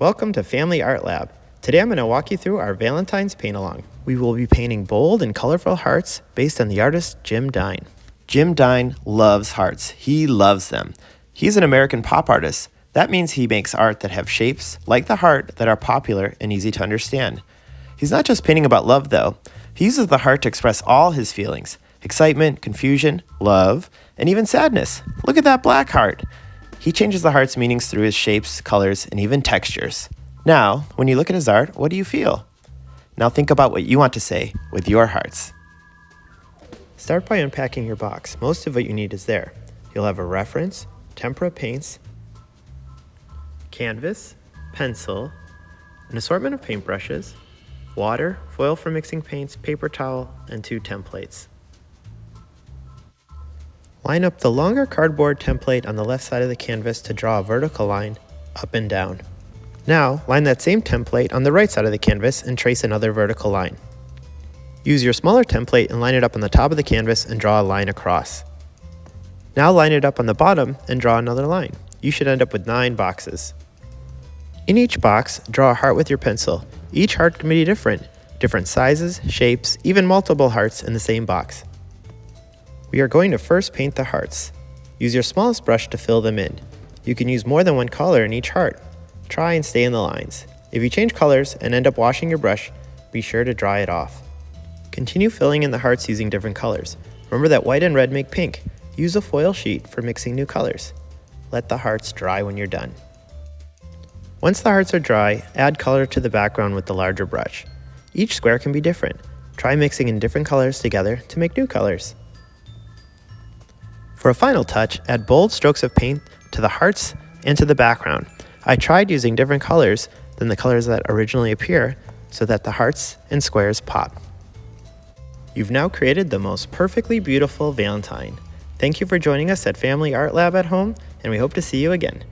Welcome to Family Art Lab. Today I'm going to walk you through our Valentine's paint-along. We will be painting bold and colorful hearts based on the artist Jim Dine. Jim Dine loves hearts. He loves them. He's an American pop artist. That means he makes art that have shapes like the heart that are popular and easy to understand. He's not just painting about love though. He uses the heart to express all his feelings: excitement, confusion, love, and even sadness. Look at that black heart. He changes the heart's meanings through his shapes, colors, and even textures. Now, when you look at his art, what do you feel? Now think about what you want to say with your hearts. Start by unpacking your box. Most of what you need is there. You'll have a reference, tempera paints, canvas, pencil, an assortment of paintbrushes, water, foil for mixing paints, paper towel, and 2 templates. Line up the longer cardboard template on the left side of the canvas to draw a vertical line up and down. Now, line that same template on the right side of the canvas and trace another vertical line. Use your smaller template and line it up on the top of the canvas and draw a line across. Now line it up on the bottom and draw another line. You should end up with 9 boxes. In each box, draw a heart with your pencil. Each heart can be different sizes, shapes, even multiple hearts in the same box. We are going to first paint the hearts. Use your smallest brush to fill them in. You can use more than one color in each heart. Try and stay in the lines. If you change colors and end up washing your brush, be sure to dry it off. Continue filling in the hearts using different colors. Remember that white and red make pink. Use a foil sheet for mixing new colors. Let the hearts dry when you're done. Once the hearts are dry, add color to the background with the larger brush. Each square can be different. Try mixing in different colors together to make new colors. For a final touch, add bold strokes of paint to the hearts and to the background. I tried using different colors than the colors that originally appear so that the hearts and squares pop. You've now created the most perfectly beautiful Valentine. Thank you for joining us at Family Art Lab at home, and we hope to see you again.